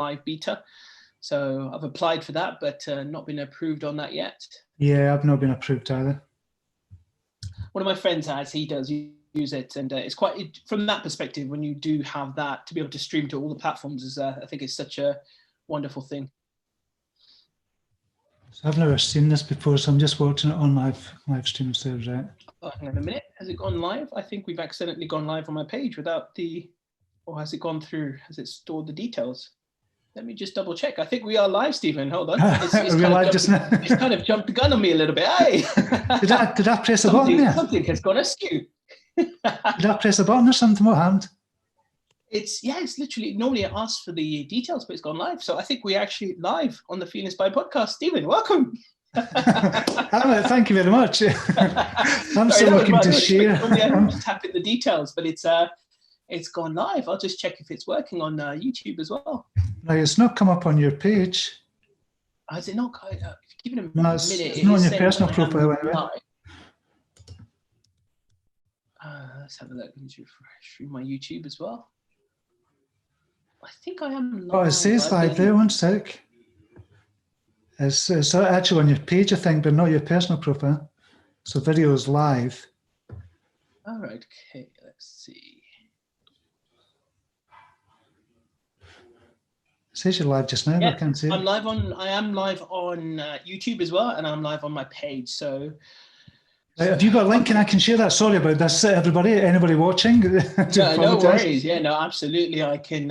live beta. So I've applied for that, but not been approved on that yet. Yeah, I've not been approved either. One of my friends has, he does use it, and it's quite, from that perspective, when you do have that, to be able to stream to all the platforms is, I think it's such a wonderful thing. So I've never seen this before, so I'm just watching it on live stream servers, right? Oh, hang on a minute, has it gone live? I think we've accidentally gone live on my page without or has it gone through? Has it stored the details? Let me just double check. I think we are live, Stephen. Hold on. It's kind of jumped the gun on me a little bit. Hey. Did I press a button there? Something has gone askew. Did I press a button or something? What happened? It's literally, normally it asks for the details, but it's gone live. So I think we're actually live on the Feel Inspired podcast. Stephen, welcome. Thank you very much. I'm so looking to share. I'm just tapping the details, but it's gone live. I'll just check if it's working on YouTube as well. No, it's not come up on your page. Has it not? Give it a minute. It's not on your personal profile. Let's have a look. Let me refresh through my YouTube as well. I think I am live. Oh, it says live there. One sec. It's actually on your page, I think, but not your personal profile. So video is live. All right. Okay. Let's see. It says you're live just now, but I can't see it. I am live on YouTube as well, and I'm live on my page. So, have you got a link and I can share that? Sorry about this, everybody, anybody watching. No worries. Yeah, no, absolutely. I can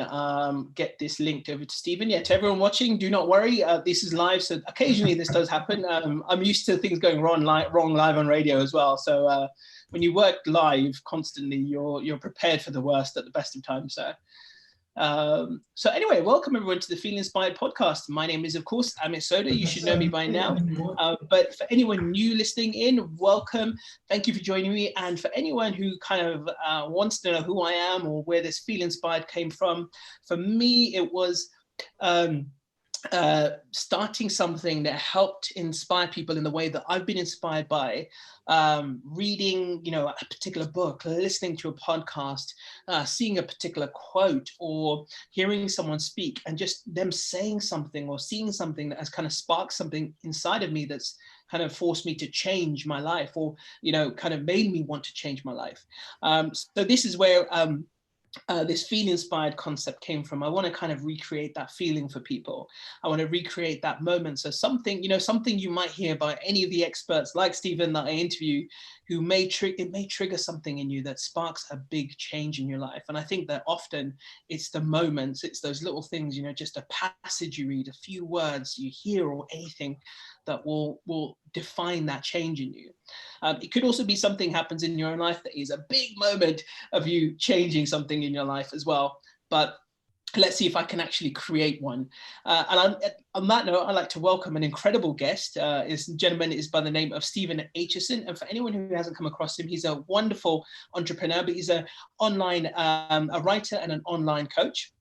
get this linked over to Stephen. Yeah, to everyone watching, do not worry. This is live, so occasionally this does happen. I'm used to things going wrong live on radio as well. So when you work live constantly, you're prepared for the worst at the best of times. So anyway, welcome everyone to the Feel Inspired podcast. My name is, of course, Amit Sodha. You should know me by now. But for anyone new listening in, welcome. Thank you for joining me. And for anyone who kind of wants to know who I am or where this Feel Inspired came from, for me, it was starting something that helped inspire people in the way that I've been inspired by reading, a particular book, listening to a podcast, seeing a particular quote, or hearing someone speak, and just them saying something or seeing something that has kind of sparked something inside of me that's kind of forced me to change my life, or kind of made me want to change my life. So this is where this Feel Inspired concept came from. I want to kind of recreate that feeling for people. I want to recreate that moment. So something you might hear by any of the experts like Stephen that I interview, who may trigger something in you that sparks a big change in your life. And I think that often it's the moments, it's those little things, just a passage you read, a few words you hear, or anything that will define that change in you. It could also be something happens in your own life that is a big moment of you changing something in your life as well. But let's see if I can actually create one. And on that note, I'd like to welcome an incredible guest. This gentleman is by the name of Steven Aitchison. And for anyone who hasn't come across him, he's a wonderful entrepreneur, but he's a writer and an online coach.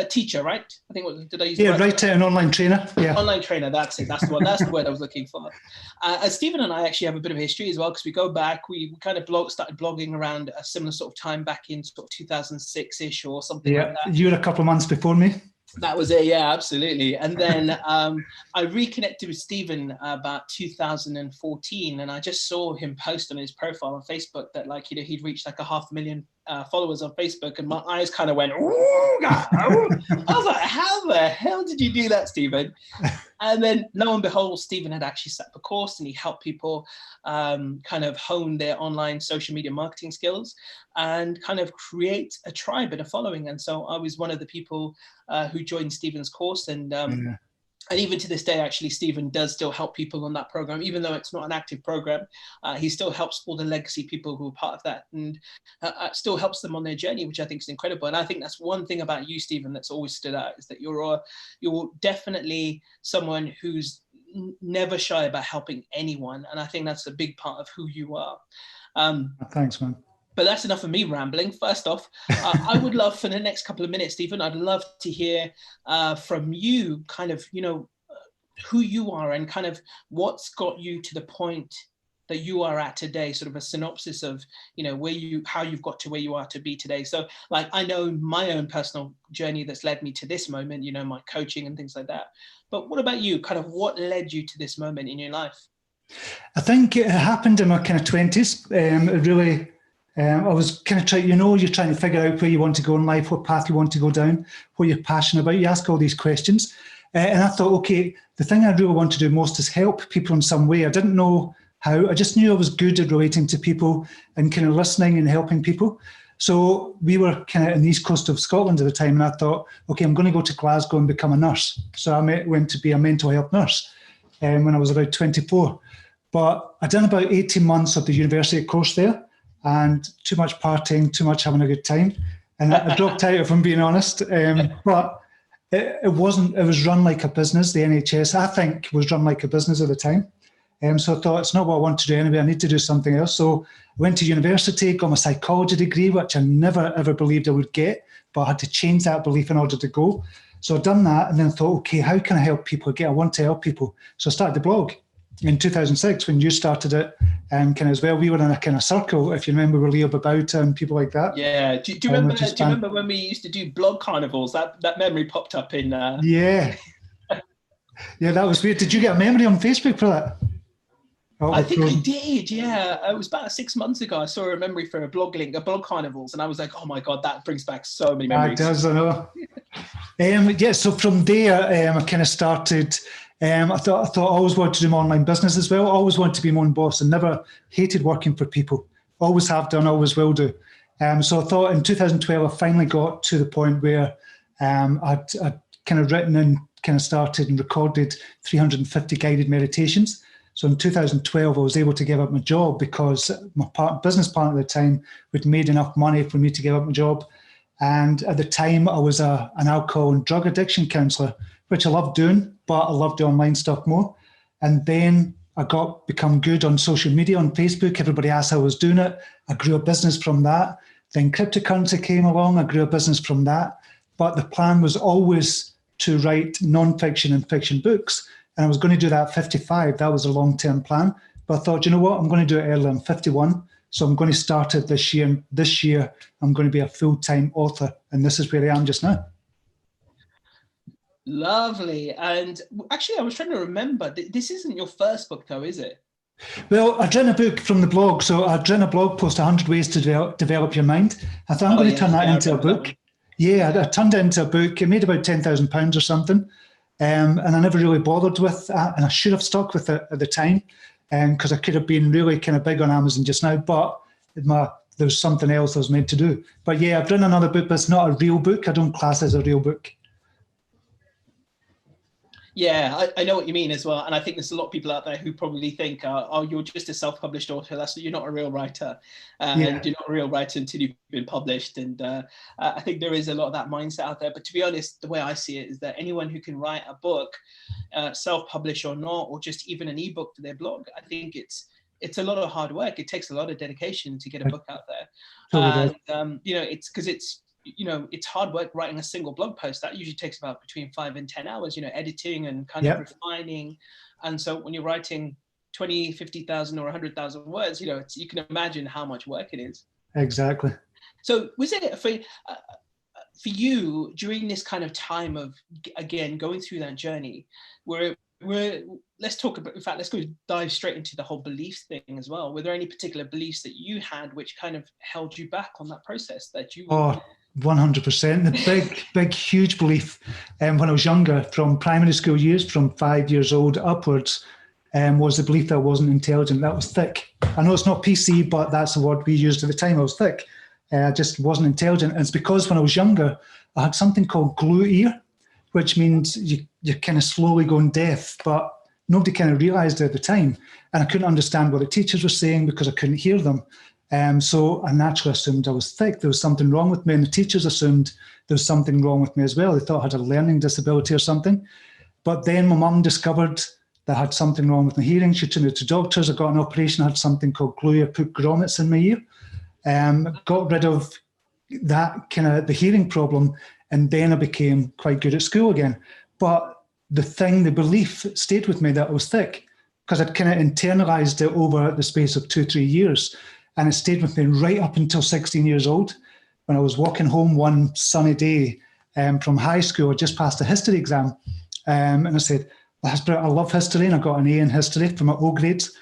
Teacher, right? I think, did I use writer and online trainer. Yeah, online trainer, that's it, that's the word I was looking for. Stephen and I actually have a bit of history as well, because we go back, we kind of started blogging around a similar sort of time, back in sort of 2006-ish or something like that. You were a couple of months before me. That was it, yeah, absolutely. And then I reconnected with Stephen about 2014, and I just saw him post on his profile on Facebook that he'd reached like 500,000 followers on Facebook, and my eyes kind of went, ooh, God. I was like, how the hell did you do that, Stephen? And then lo and behold, Stephen had actually set up a course, and he helped people kind of hone their online social media marketing skills and kind of create a tribe and a following. And so I was one of the people who joined Stephen's course, and even to this day, actually, Stephen does still help people on that program, even though it's not an active program. He still helps all the legacy people who are part of that, and still helps them on their journey, which I think is incredible. And I think that's one thing about you, Stephen, that's always stood out, is that you're definitely someone who's never shy about helping anyone. And I think that's a big part of who you are. Thanks, man. But that's enough of me rambling. First off, I would love, for the next couple of minutes, Stephen, I'd love to hear from you kind of, who you are and kind of what's got you to the point that you are at today, sort of a synopsis of, you know, how you've got to where you are to be today. So like, I know my own personal journey that's led me to this moment, you know, my coaching and things like that. But what about you? Kind of what led you to this moment in your life? I think it happened in my kind of 20s. It really, I was kind of trying, you know, you're trying to figure out where you want to go in life, what path you want to go down, what you're passionate about. You ask all these questions. And I thought, okay, the thing I really want to do most is help people in some way. I didn't know how. I just knew I was good at relating to people and kind of listening and helping people. So we were kind of in the east coast of Scotland at the time, and I thought, okay, I'm going to go to Glasgow and become a nurse. So I went to be a mental health nurse when I was about 24. But I'd done about 18 months of the university course there, and too much partying, too much having a good time. And I dropped out, if I'm being honest. But it wasn't, it was run like a business. The NHS, I think, was run like a business at the time. So I thought, it's not what I want to do anyway. I need to do something else. So I went to university, got my psychology degree, which I never, ever believed I would get, but I had to change that belief in order to go. So I'd done that and then thought, okay, how can I help people? I want to help people. So I started the blog in 2006 when you started it, and kind of as well, we were in a kind of circle, if you remember, with Leo Babauta and people like that. Yeah. Do you remember when we used to do blog carnivals? That memory popped up in... Yeah. Yeah, that was weird. Did you get a memory on Facebook for that? I think I did, yeah. It was about 6 months ago. I saw a memory for a blog link, a blog carnivals, and I was like, oh my God, that brings back so many memories. It does, I know. Yeah, so from there, I kind of started... I thought I always wanted to do my online business as well. I always wanted to be my own boss and never hated working for people. Always have done, always will do. So I thought in 2012, I finally got to the point where I'd kind of written and kind of started and recorded 350 guided meditations. So in 2012, I was able to give up my job because my business partner at the time had made enough money for me to give up my job. And at the time, I was an alcohol and drug addiction counsellor, which I loved doing, but I loved the online stuff more. And then I become good on social media, on Facebook. Everybody asked how I was doing it. I grew a business from that. Then cryptocurrency came along. I grew a business from that. But the plan was always to write non-fiction and fiction books. And I was going to do that at 55. That was a long-term plan. But I thought, you know what? I'm going to do it early. I'm 51. So I'm going to start it this year. And this year, I'm going to be a full-time author. And this is where I am just now. Lovely. And actually, I was trying to remember, this isn't your first book though, is it? Well, I'd written a book from the blog. So I'd written a blog post, 100 Ways to Develop Your Mind. I thought I'm going to turn that into a book. Yeah, I turned it into a book. It made about £10,000 or something. And I never really bothered with that. And I should have stuck with it at the time because I could have been really kind of big on Amazon just now. But there's something else I was meant to do. But yeah, I've written another book, but it's not a real book. I don't class it as a real book. Yeah, I know what you mean as well. And I think there's a lot of people out there who probably think, oh, you're just a self-published author. You're not a real writer. And you're not a real writer until you've been published. And I think there is a lot of that mindset out there. But to be honest, the way I see it is that anyone who can write a book, self-publish or not, or just even an ebook for their blog, I think it's a lot of hard work. It takes a lot of dedication to get a book out there. And, it's because it's hard work writing a single blog post. That usually takes about between 5 and 10 hours, editing and kind of refining. And so when you're writing 20, 50,000 or 100,000 words, you can imagine how much work it is. Exactly. So was it for you during this kind of time of, again, going through that journey let's talk about, in fact, let's go dive straight into the whole beliefs thing as well. Were there any particular beliefs that you had which kind of held you back on that process that you... 100%. The big, huge belief when I was younger, from primary school years, from 5 years old upwards, was the belief that I wasn't intelligent. That was thick. I know it's not PC, but that's the word we used at the time. I was thick. I just wasn't intelligent. And it's because when I was younger, I had something called glue ear, which means you're kind of slowly going deaf, but nobody kind of realised it at the time. And I couldn't understand what the teachers were saying because I couldn't hear them. So I naturally assumed I was thick. There was something wrong with me, and the teachers assumed there was something wrong with me as well. They thought I had a learning disability or something. But then my mum discovered that I had something wrong with my hearing. She took me to doctors. I got an operation. I had something called glue ear, put grommets in my ear. Got rid of that kind of the hearing problem, and then I became quite good at school again. But the belief stayed with me that I was thick, because I'd kind of internalized it over the space of 2-3 years. And it stayed with me right up until 16 years old, when I was walking home one sunny day from high school. I just passed a history exam. And I said, that's brilliant. I love history. And I got an A in history for my O grades.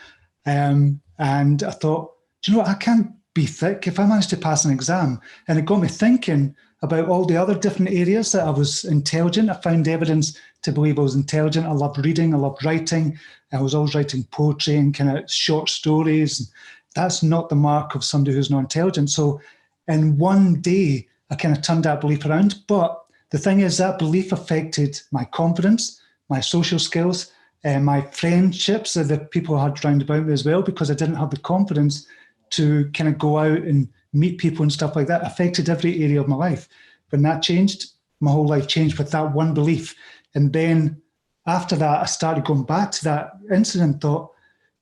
And I thought, do you know what? I can't be thick if I managed to pass an exam. And it got me thinking about all the other different areas that I was intelligent. I found evidence to believe I was intelligent. I loved reading. I loved writing. I was always writing poetry and kind of short stories. That's not the mark of somebody who's not intelligent. So in one day, I kind of turned that belief around. But the thing is, that belief affected my confidence, my social skills, and my friendships, the people I had round about me as well, because I didn't have the confidence to kind of go out and meet people and stuff like that. It affected every area of my life. When that changed, my whole life changed with that one belief. And then after that, I started going back to that incident and thought,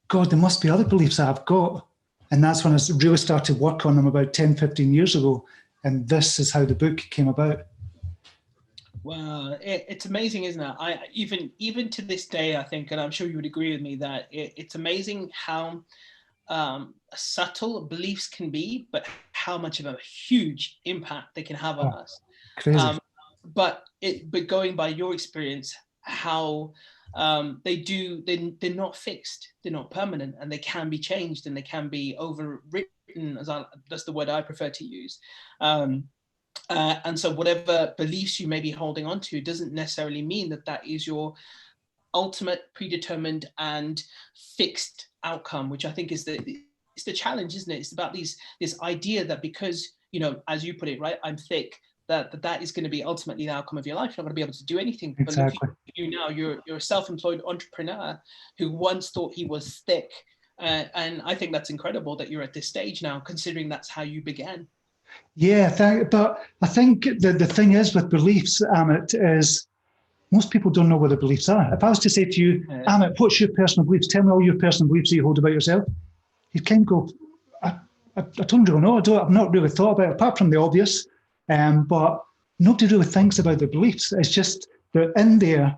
God, there must be other beliefs that I've got. And that's when I really started work on them about 10, 15 years ago. And this is how the book came about. Wow, it's amazing, isn't it? I even to this day, I think, and I'm sure you would agree with me, that it's amazing how subtle beliefs can be, but how much of a huge impact they can have on us. Crazy. But going by your experience, how they're not fixed, they're not permanent, and they can be changed and they can be overwritten. That's the word I prefer to use. And so whatever beliefs you may be holding on to doesn't necessarily mean that is your ultimate, predetermined and fixed outcome, which I think is it's the challenge, isn't it? It's about this idea that because, as you put it, right, I'm thick, that is going to be ultimately the outcome of your life. You're not going to be able to do anything. Exactly. But look at you now, you're a self-employed entrepreneur who once thought he was thick. And I think that's incredible that you're at this stage now, considering that's how you began. Yeah, but I think the thing is with beliefs, Amit, is most people don't know what their beliefs are. If I was to say to you, Amit, what's your personal beliefs? Tell me all your personal beliefs that you hold about yourself. You'd kind of go, I don't really know. I've not really thought about it, apart from the obvious. But nobody really thinks about their beliefs. It's just they're in there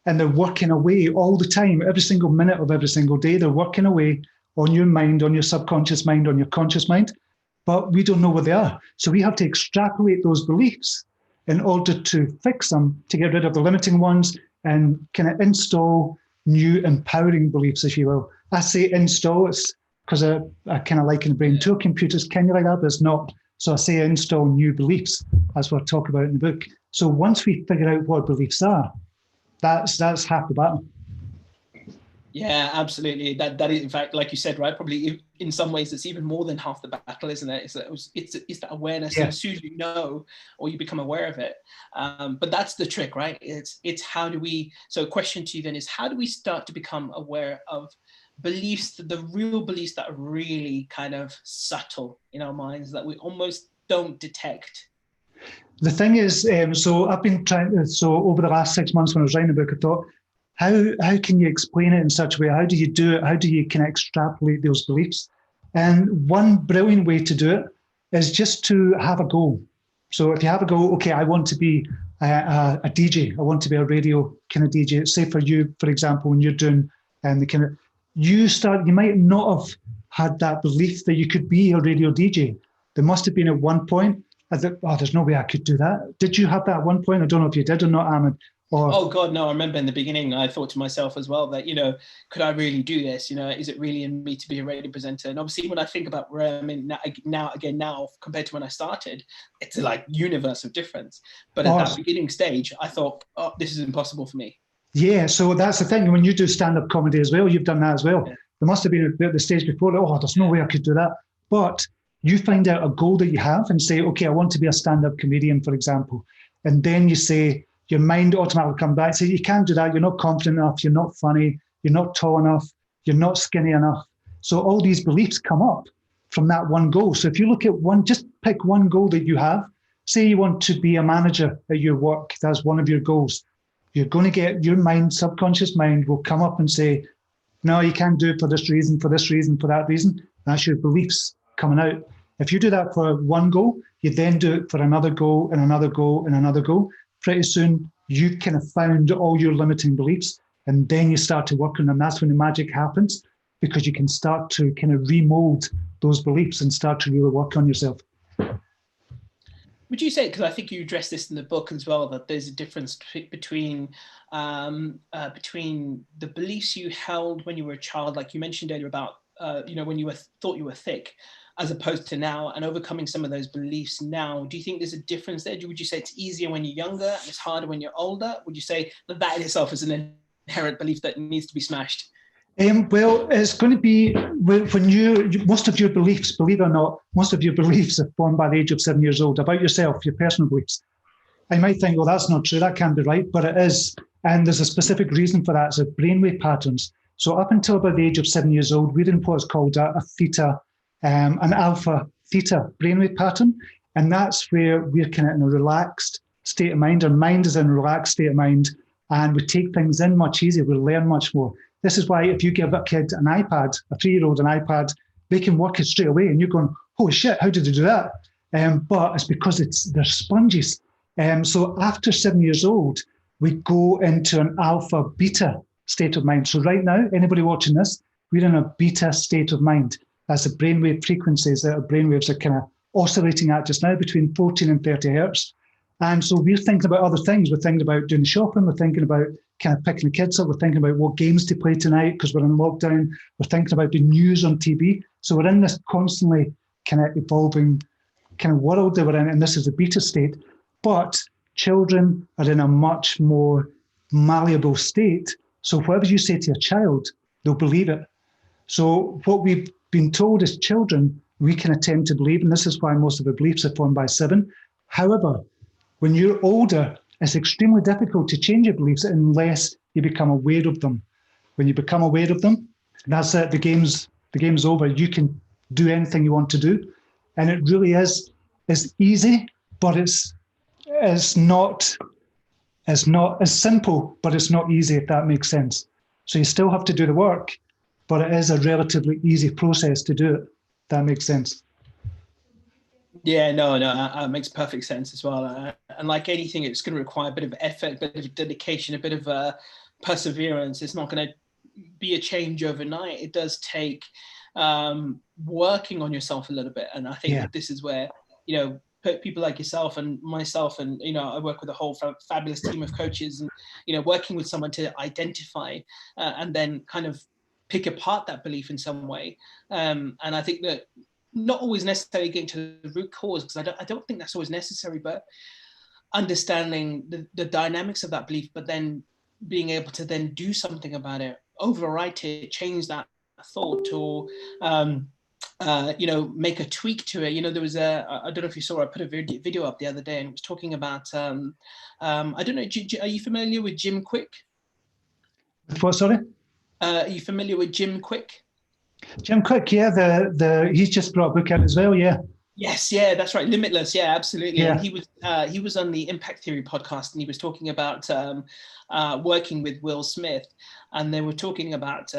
and they're working away all the time, every single minute of every single day. They're working away on your mind, on your subconscious mind, on your conscious mind. But we don't know what they are. So we have to extrapolate those beliefs in order to fix them, to get rid of the limiting ones and kind of install new empowering beliefs, if you will. I say install, it's because I kind of liken the brain to computers, kind of like that, but it's not. So I say install new beliefs, as we'll talk about in the book. So once we figure out what beliefs are, that's half the battle. Yeah, absolutely. That is, in fact, like you said, right? Probably in some ways, it's even more than half the battle, isn't it? It's that awareness. Yeah. As soon as you know, or you become aware of it. But that's the trick, right? It's how do we? So, question to you then is, how do we start to become aware of beliefs, the real beliefs that are really kind of subtle in our minds that we almost don't detect? The thing is, so I've been trying. So over the last 6 months, when I was writing the book, I thought, how can you explain it in such a way? How do you do it? How do you kind of extrapolate those beliefs? And one brilliant way to do it is just to have a goal. So if you have a goal, okay, I want to be a DJ. I want to be a radio kind of DJ. Say for you, for example, when you're doing the kind of, you might not have had that belief that you could be a radio DJ. There must have been at one point, I thought, oh, there's no way I could do that. Did you have that at one point? I don't know if you did or not, Amit. Oh God, no! I remember in the beginning, I thought to myself as well that, could I really do this? Is it really in me to be a radio presenter? And obviously, when I think about where I'm in now compared to when I started, it's like universe of difference. But at that beginning stage, I thought, oh, this is impossible for me. Yeah, so that's the thing. When you do stand-up comedy as well, you've done that as well. Yeah. There must have been at the stage before, oh, there's no way I could do that. But you find out a goal that you have and say, okay, I want to be a stand-up comedian, for example. And then you say, your mind automatically comes back and says, you can't do that. You're not confident enough. You're not funny. You're not tall enough. You're not skinny enough. So all these beliefs come up from that one goal. So if you look at just pick one goal that you have. Say you want to be a manager at your work. That's one of your goals. You're going to get your mind, subconscious mind will come up and say, no, you can't do it for this reason, for this reason, for that reason. That's your beliefs coming out. If you do that for one goal, you then do it for another goal and another goal and another goal. Pretty soon, you kind of found all your limiting beliefs. And then you start to work on them. That's when the magic happens, because you can start to kind of remold those beliefs and start to really work on yourself. Would you say, because I think you address this in the book as well, that there's a difference between the beliefs you held when you were a child, like you mentioned earlier about, when you thought you were thick, as opposed to now, and overcoming some of those beliefs now? Do you think there's a difference there? Would you say it's easier when you're younger and it's harder when you're older? Would you say that in itself is an inherent belief that needs to be smashed? Well, it's going to be when most of your beliefs, believe it or not, most of your beliefs are formed by the age of 7 years old about yourself, your personal beliefs. I might think, well, that's not true, that can't be right, but it is. And there's a specific reason for that. It's brainwave patterns. So up until about the age of 7 years old, we're in what's called a theta, an alpha theta brainwave pattern. And that's where we're kind of in a relaxed state of mind. Our mind is in a relaxed state of mind, and we take things in much easier. We learn much more. This is why if you give a kid an iPad, a 3-year-old an iPad, they can work it straight away. And you're going, holy shit, how did they do that? But it's because they're sponges. So after 7 years old, we go into an alpha beta state of mind. So right now, anybody watching this, we're in a beta state of mind. That's the brainwave frequencies that our brainwaves are kind of oscillating at just now between 14 and 30 hertz. And so we're thinking about other things. We're thinking about doing shopping. We're thinking about kind of picking the kids up. We're thinking about what games to play tonight because we're in lockdown. We're thinking about the news on TV. So we're in this constantly kind of evolving kind of world that we're in, and this is the beta state. But children are in a much more malleable state. So whatever you say to a child, they'll believe it. So what we've been told as children, we kind of tend to believe, and this is why most of the beliefs are formed by 7. However, when you're older, it's extremely difficult to change your beliefs unless you become aware of them. When you become aware of them, that's it. The game's over. You can do anything you want to do, and it really is. It's easy, but it's not as simple, but it's not easy, if that makes sense. So you still have to do the work, but it is a relatively easy process to do it. If that makes sense. Yeah, no, it makes perfect sense as well. And like anything, it's going to require a bit of effort, a bit of dedication, a bit of perseverance. It's not going to be a change overnight. It does take working on yourself a little bit. And I think that this is where, people like yourself and myself, and, I work with a whole fabulous team of coaches, and, working with someone to identify and then kind of pick apart that belief in some way. And I think that not always necessarily getting to the root cause, because I don't think that's always necessary, but understanding the dynamics of that belief, but then being able to then do something about it, overwrite it, change that thought, or make a tweak to it. There was I don't know if you saw, I put a video up the other day, and it was talking about I don't know, are you familiar with Jim Quick? What, sorry? Are you familiar with Jim Quick? Jim Quick, yeah, he's just brought a book out as well, yeah. Yes, yeah, that's right. Limitless, yeah, absolutely. Yeah. And he was on the Impact Theory podcast, and he was talking about working with Will Smith, and they were talking about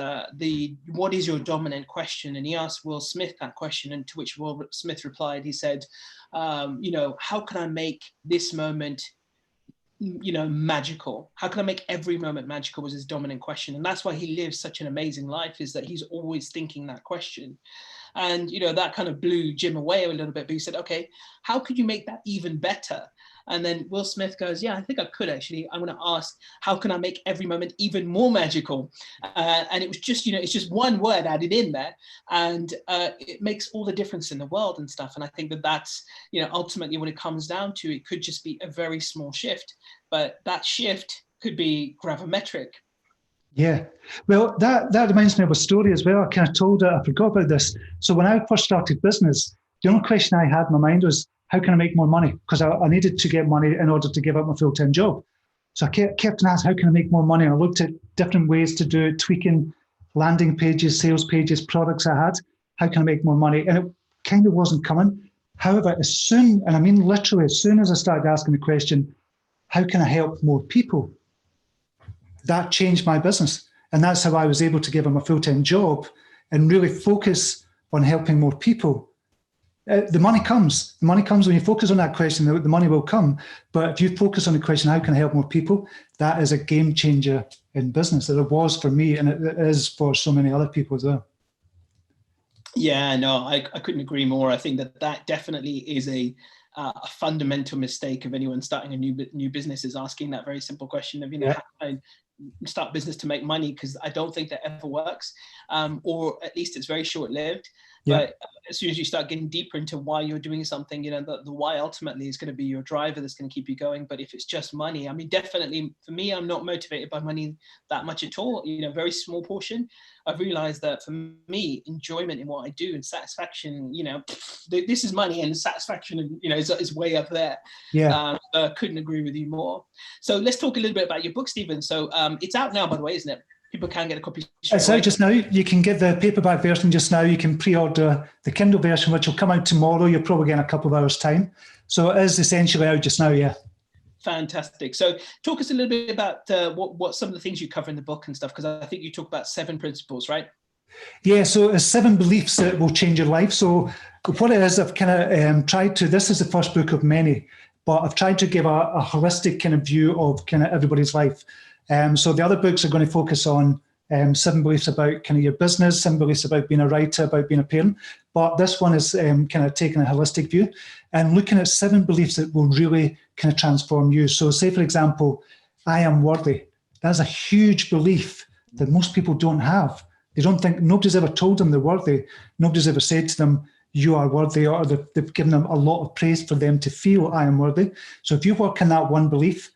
what is your dominant question, and he asked Will Smith that question, and to which Will Smith replied. He said, how can I make this moment magical? How can I make every moment magical, was his dominant question. And that's why he lives such an amazing life, is that he's always thinking that question. And, that kind of blew Jim away a little bit, but he said, okay, how could you make that even better? And then Will Smith goes, yeah, I think I could actually. I'm going to ask, how can I make every moment even more magical? And it was just, it's just one word added in there, and it makes all the difference in the world and stuff. And I think that's, ultimately what it comes down to. It could just be a very small shift, but that shift could be gravimetric. Yeah, well, that reminds me of a story as well. I kind of told it, I forgot about this. So when I first started business, the only question I had in my mind was, how can I make more money? Because I needed to get money in order to give up my full-time job. So I kept asking, how can I make more money? And I looked at different ways to do it, tweaking landing pages, sales pages, products I had. How can I make more money? And it kind of wasn't coming. However, as soon, and I mean literally, as soon as I started asking the question, how can I help more people? That changed my business. And that's how I was able to give them a full-time job and really focus on helping more people. The money comes. The money comes when you focus on that question. The money will come. But if you focus on the question, how can I help more people? That is a game changer in business. It was for me, and it is for so many other people as well. Yeah, no, I couldn't agree more. I think that definitely is a fundamental mistake of anyone starting a new business, is asking that very simple question of, how can I start business to make money? Because I don't think that ever works, or at least it's very short-lived. Yeah. But as soon as you start getting deeper into why you're doing something, the why ultimately is going to be your driver that's going to keep you going. But if it's just money, I mean, definitely for me, I'm not motivated by money that much at all. Very small portion. I've realized that for me, enjoyment in what I do and satisfaction, this is money, and satisfaction, is way up there. Yeah. I couldn't agree with you more. So let's talk a little bit about your book, Steven. So it's out now, by the way, isn't it? People can get a copy. It's out just now. You can get the paperback version just now. You can pre-order the Kindle version, which will come out tomorrow. You'll probably get in a couple of hours' time. So it is essentially out just now, yeah. Fantastic. So talk us a little bit about what some of the things you cover in the book and stuff, because I think you talk about 7 principles, right? Yeah, so it's 7 beliefs that will change your life. So what it is, I've kind of tried to, this is the first book of many, but I've tried to give a holistic kind of view of kind of everybody's life. So the other books are going to focus on 7 beliefs about kind of your business, 7 beliefs about being a writer, about being a parent. But this one is kind of taking a holistic view and looking at 7 beliefs that will really kind of transform you. So say, for example, I am worthy. That's a huge belief that most people don't have. They don't think, nobody's ever told them they're worthy. Nobody's ever said to them, you are worthy, or they've given them a lot of praise for them to feel I am worthy. So if you work on that one belief,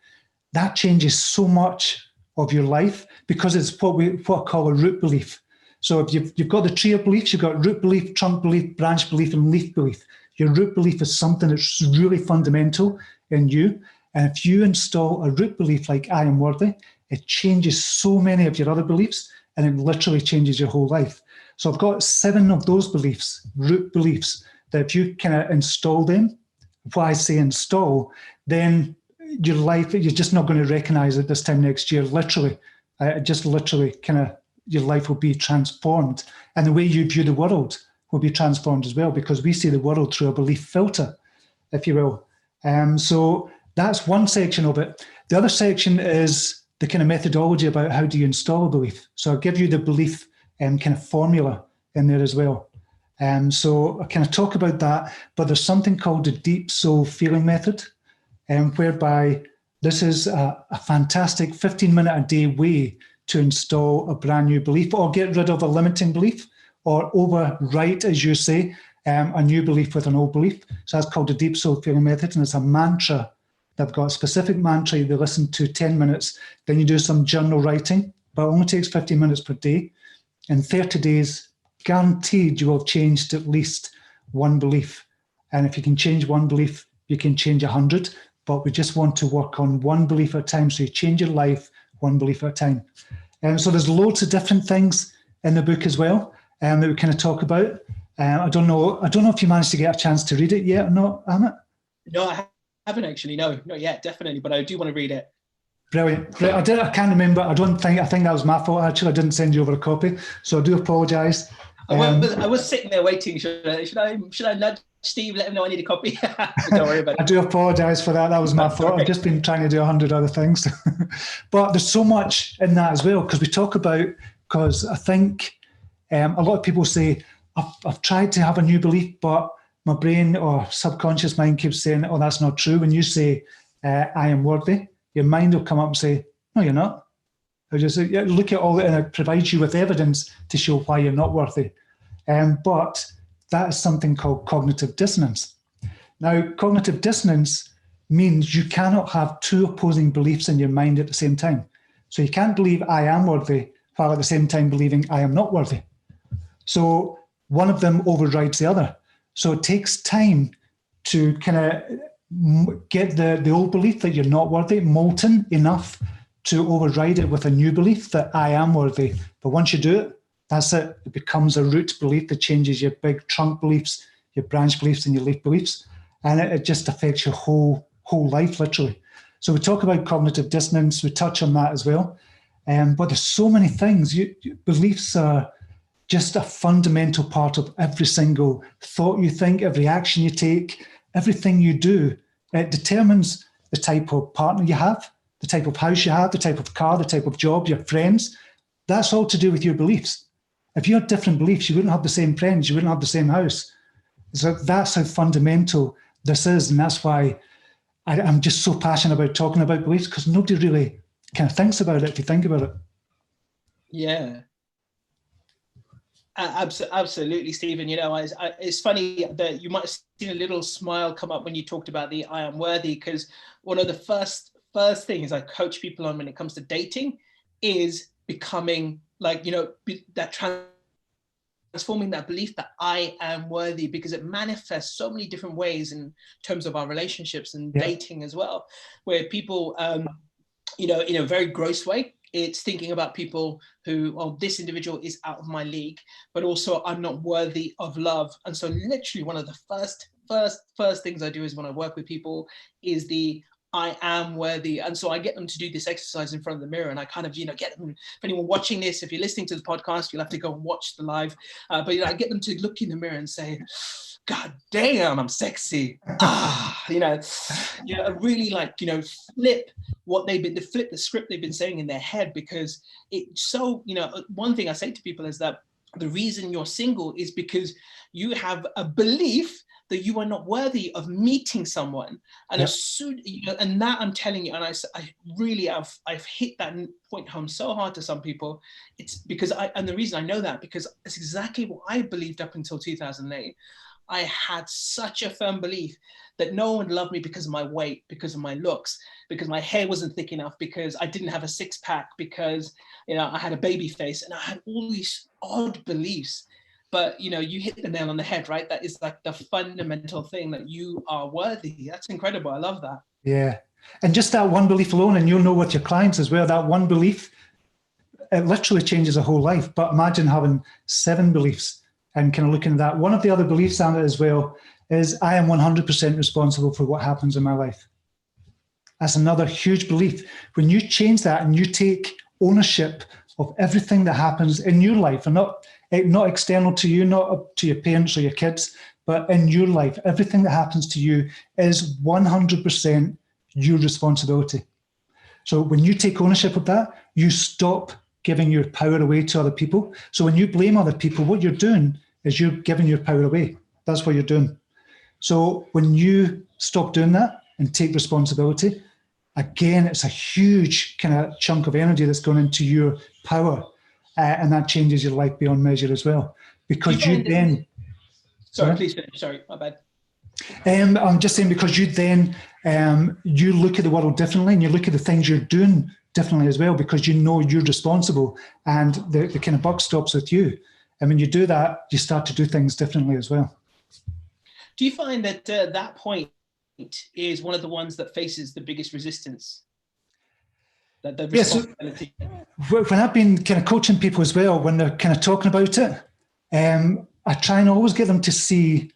that changes so much of your life, because it's what I call a root belief. So if you've got the tree of beliefs, you've got root belief, trunk belief, branch belief, and leaf belief. Your root belief is something that's really fundamental in you. And if you install a root belief like I am worthy, it changes so many of your other beliefs, and it literally changes your whole life. So I've got 7 of those beliefs, root beliefs, that if you kind of install them, why I say install, then your life, you're just not going to recognize it this time next year. Literally, your life will be transformed. And the way you view the world will be transformed as well, because we see the world through a belief filter, if you will. So that's one section of it. The other section is the kind of methodology about how do you install a belief. So I'll give you the belief kind of formula in there as well. So I kind of talk about that, but there's something called the deep soul feeling method, whereby this is a fantastic 15-minute-a-day way to install a brand new belief, or get rid of a limiting belief, or overwrite, as you say, a new belief with an old belief. So that's called the deep soul feeling method, and it's a mantra. They've got a specific mantra you listen to 10 minutes, then you do some journal writing, but it only takes 15 minutes per day. In 30 days, guaranteed you will have changed at least one belief. And if you can change one belief, you can change 100. But we just want to work on one belief at a time. So you change your life one belief at a time. So there's loads of different things in the book as well that we kind of talk about. I don't know if you managed to get a chance to read it yet or not, Amit? No, I haven't actually. No, not yet, definitely. But I do want to read it. Brilliant. I can't remember. I think that was my fault. Actually, I didn't send you over a copy, so I do apologise. I was sitting there waiting. Should I nudge Steve, let him know I need a copy? Don't worry about it. I do apologise for that. That was my fault. I've just been trying to do 100 other things. But there's so much in that as well, because I think a lot of people say, I've tried to have a new belief, but my brain or subconscious mind keeps saying, oh, that's not true. When you say, I am worthy, your mind will come up and say, no, you're not. It'll just look at all that, and it provides you with evidence to show why you're not worthy. But that is something called cognitive dissonance. Now, cognitive dissonance means you cannot have 2 opposing beliefs in your mind at the same time. So you can't believe I am worthy while at the same time believing I am not worthy. So one of them overrides the other. So it takes time to kind of get the old belief that you're not worthy molten enough to override it with a new belief that I am worthy. But once you do it, that's it. It becomes a root belief that changes your big trunk beliefs, your branch beliefs, and your leaf beliefs. And it just affects your whole life, literally. So we talk about cognitive dissonance. We touch on that as well. But there's so many things. Beliefs are just a fundamental part of every single thought you think, every action you take, everything you do. It determines the type of partner you have. the type of house you have, the type of car, the type of job, your friends, that's all to do with your beliefs. If you had different beliefs, you wouldn't have the same friends, you wouldn't have the same house. So that's how fundamental this is. And that's why I'm just so passionate about talking about beliefs, because nobody really kind of thinks about it if you think about it. Yeah. Absolutely, Stephen. You know, it's funny that you might have seen a little smile come up when you talked about the I am worthy, because one of the first things I coach people on when it comes to dating is becoming like, you know, that transforming that belief that I am worthy, because it manifests so many different ways in terms of our relationships and dating as well, where people, you know, in a very gross way, it's thinking about people who, oh, this individual is out of my league, but also I'm not worthy of love. And so literally one of the first things I do is when I work with people is the I am worthy. And so I get them to do this exercise in front of the mirror, and I kind of, you know, get them, if anyone watching this, if you're listening to the podcast, you'll have to go and watch the live, but you know, I get them to look in the mirror and say, God damn, I'm sexy. You know, really like, you know, flip the script they've been saying in their head, because it's so, you know, one thing I say to people is that the reason you're single is because you have a belief that you are not worthy of meeting someone. And as soon, you know, and that I'm telling you, and I really, I've hit that point home so hard to some people. It's because and the reason I know that, because it's exactly what I believed up until 2008. I had such a firm belief that no one loved me because of my weight, because of my looks, because my hair wasn't thick enough, because I didn't have a six pack, because, you know, I had a baby face, and I had all these odd beliefs. But, you know, you hit the nail on the head, right? That is like the fundamental thing, that you are worthy. That's incredible. I love that. Yeah. And just that one belief alone, and you'll know with your clients as well, that one belief, it literally changes a whole life. But imagine having 7 beliefs and kind of looking at that. One of the other beliefs on it as well is I am 100% responsible for what happens in my life. That's another huge belief. When you change that and you take ownership of everything that happens in your life, and not external to you, not up to your parents or your kids, but in your life, everything that happens to you is 100% your responsibility. So when you take ownership of that, you stop giving your power away to other people. So when you blame other people, what you're doing is you're giving your power away. That's what you're doing. So when you stop doing that and take responsibility, again, it's a huge kind of chunk of energy that's going into your power. And that changes your life beyond measure as well. Because you then... Sorry, please finish. Sorry, my bad. I'm just saying, because you then, you look at the world differently, and you look at the things you're doing differently as well, because you know you're responsible, and the kind of buck stops with you. And when you do that, you start to do things differently as well. Do you find that that point is one of the ones that faces the biggest resistance? That the responsibility? So when I've been kind of coaching people as well, when they're kind of talking about it, I try and always get them to see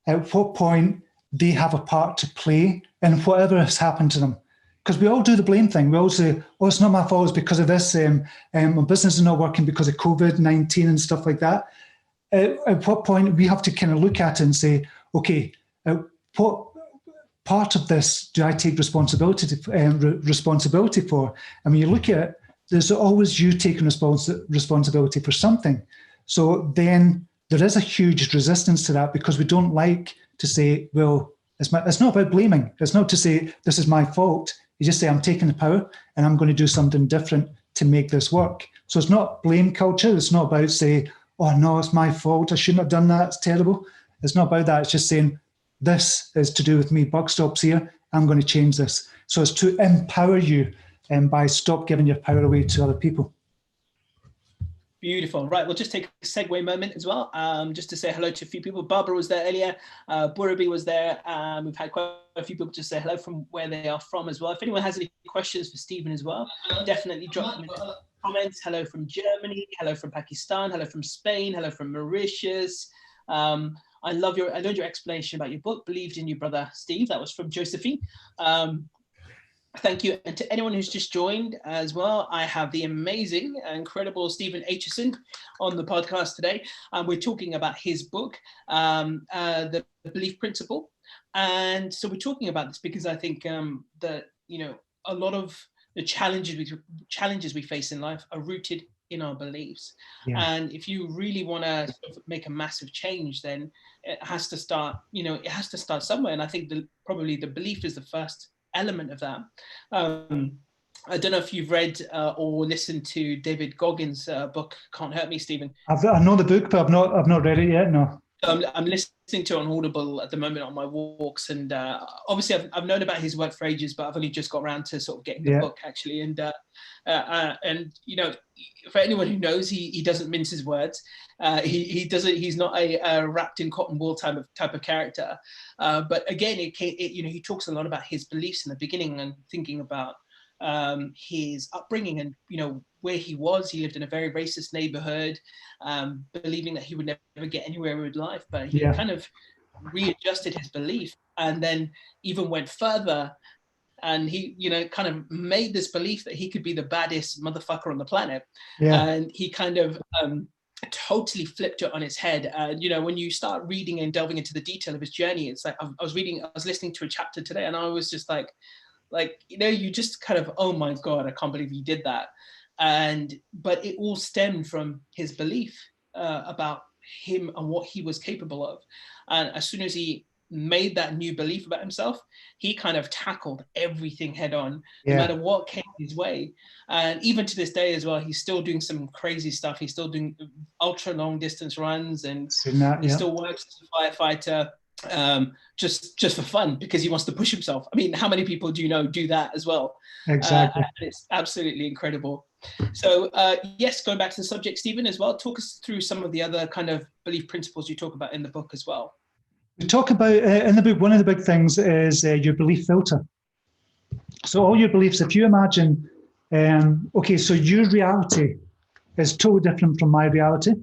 at what point they have a part to play in whatever has happened to them. Because we all do the blame thing. We all say, oh, it's not my fault, it's because of this. My business is not working because of COVID-19 and stuff like that. At what point we have to kind of look at it and say, okay, what part of this do I take responsibility for? And when you look at it, there's always you taking responsibility for something. So then there is a huge resistance to that, because we don't like to say, well, it's not about blaming. It's not to say this is my fault. You just say, I'm taking the power and I'm going to do something different to make this work. So it's not blame culture. It's not about say, oh no, it's my fault, I shouldn't have done that, it's terrible. It's not about that. It's just saying, this is to do with me, buck stops here, I'm going to change this. So it's to empower you, and by stop giving your power away to other people. Beautiful. Right, we'll just take a segue moment as well, just to say hello to a few people. Barbara was there earlier, Burabi was there. We've had quite a few people just say hello from where they are from as well. If anyone has any questions for Stephen as well, definitely drop them in the comments. Hello from Germany, hello from Pakistan, hello from Spain, hello from Mauritius. I loved your explanation about your book, Believed in You, Brother Steve. That was from Josephine. Thank you. And to anyone who's just joined as well, I have the amazing, incredible Steven Aitchison on the podcast today. We're talking about his book, The Belief Principle. And so we're talking about this because I think that, you know, a lot of the challenges we face in life are rooted in our beliefs. Yeah. And if you really want to sort of make a massive change, then it has to start, it has to start somewhere. And I think probably the belief is the first element of that. I don't know if you've read or listened to David Goggins' book, Can't Hurt Me, Stephen. I know the book, but I've not read it yet, no. I'm listening to it on Audible at the moment on my walks, and obviously I've known about his work for ages, but I've only just got around to sort of getting the book actually. And for anyone who knows, he doesn't mince his words. He doesn't. He's not a wrapped in cotton wool type of character. But again, he talks a lot about his beliefs in the beginning and thinking about his upbringing and where he was. He lived in a very racist neighborhood, believing that he would never get anywhere with life, but he kind of readjusted his belief and then even went further, and he kind of made this belief that he could be the baddest motherfucker on the planet. And he kind of totally flipped it on its head. And when you start reading and delving into the detail of his journey, it's like I was listening to a chapter today, and I was just like you just kind of, oh my God, I can't believe he did that. But it all stemmed from his belief about him and what he was capable of. And as soon as he made that new belief about himself, he kind of tackled everything head on, no matter what came his way. And even to this day as well, he's still doing some crazy stuff. He's still doing ultra long distance runs, and he still works as a firefighter. Just for fun, because he wants to push himself. I mean, how many people do that as well? Exactly. It's absolutely incredible. So yes, going back to the subject, Stephen, as well, talk us through some of the other kind of belief principles you talk about in the book as well. We talk about in the book, one of the big things is your belief filter. So all your beliefs, if you imagine, so your reality is totally different from my reality.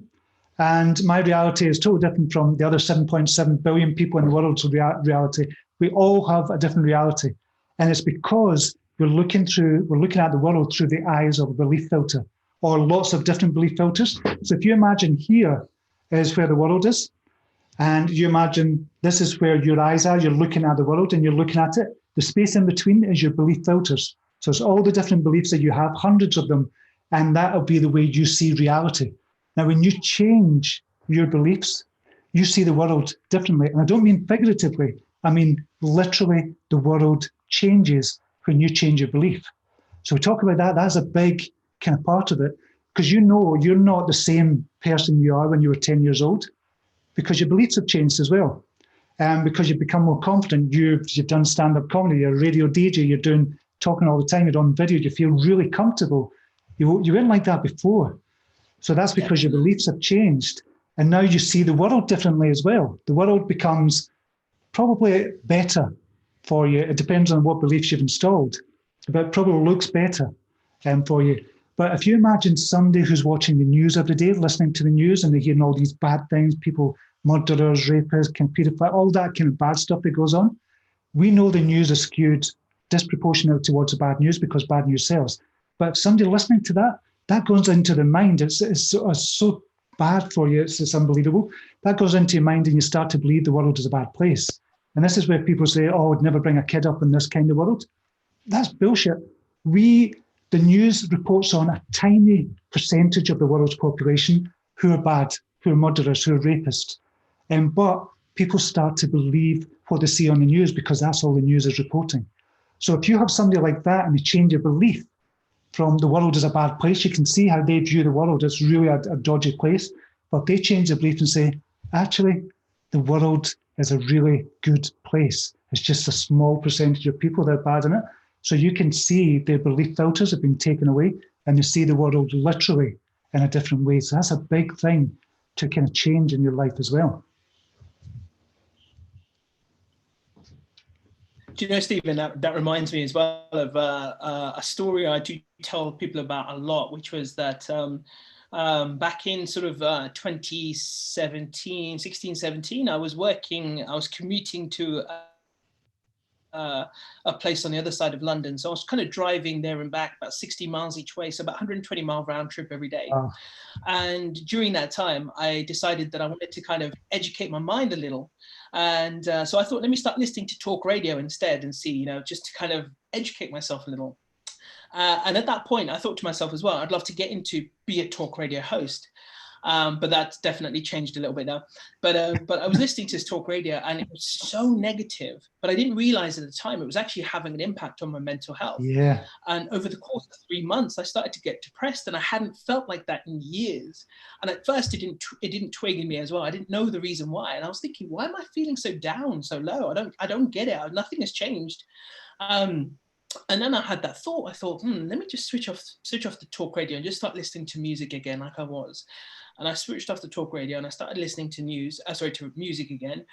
And my reality is totally different from the other 7.7 billion people in the world's reality. We all have a different reality. And it's because we're looking at the world through the eyes of a belief filter, or lots of different belief filters. So if you imagine here is where the world is, and you imagine this is where your eyes are, you're looking at the world and you're looking at it. The space in between is your belief filters. So it's all the different beliefs that you have, hundreds of them, and that'll be the way you see reality. Now, when you change your beliefs, you see the world differently. And I don't mean figuratively. I mean, literally, the world changes when you change your belief. So we talk about that. That's a big kind of part of it, because you're not the same person you are when you were 10 years old, because your beliefs have changed as well. And because you've become more confident, you've done stand-up comedy, you're a radio DJ, you're talking all the time, you're on video, you feel really comfortable. You weren't like that before. So that's because your beliefs have changed. And now you see the world differently as well. The world becomes probably better for you. It depends on what beliefs you've installed, but it probably looks better for you. But if you imagine somebody who's watching the news every day, listening to the news, and they're hearing all these bad things, people, murderers, rapists, pedophiles, all that kind of bad stuff that goes on, we know the news is skewed disproportionately towards the bad news because bad news sells. But if somebody listening to that goes into the mind. It's so bad for you. It's unbelievable. That goes into your mind and you start to believe the world is a bad place. And this is where people say, oh, I'd never bring a kid up in this kind of world. That's bullshit. The news reports on a tiny percentage of the world's population who are bad, who are murderers, who are rapists. But people start to believe what they see on the news because that's all the news is reporting. So if you have somebody like that and they change your belief from the world is a bad place, you can see how they view the world. It's really a dodgy place. But they change their belief and say, actually, the world is a really good place. It's just a small percentage of people that are bad in it. So you can see their belief filters have been taken away and you see the world literally in a different way. So that's a big thing to kind of change in your life as well. Do you know, Stephen, that reminds me as well of a story I do tell people about a lot, which was that back in sort of 2017, 16, 17, I was commuting to a place on the other side of London. So I was kind of driving there and back about 60 miles each way. So about 120 mile round trip every day. Wow. And during that time, I decided that I wanted to kind of educate my mind a little. And so I thought, let me start listening to talk radio instead and see, just to kind of educate myself a little. And at that point, I thought to myself as well, I'd love to be a talk radio host. But that's definitely changed a little bit now. But I was listening to this talk radio, and it was so negative, but I didn't realize at the time it was actually having an impact on my mental health. Yeah. And over the course of 3 months, I started to get depressed, and I hadn't felt like that in years. And at first, it didn't twig in me as well. I didn't know the reason why, and I was thinking, why am I feeling so down, so low? I don't get it. Nothing has changed. And then I had that thought. I thought, let me just switch off the talk radio and just start listening to music again, like I was. And I switched off the talk radio and I started listening to to music again.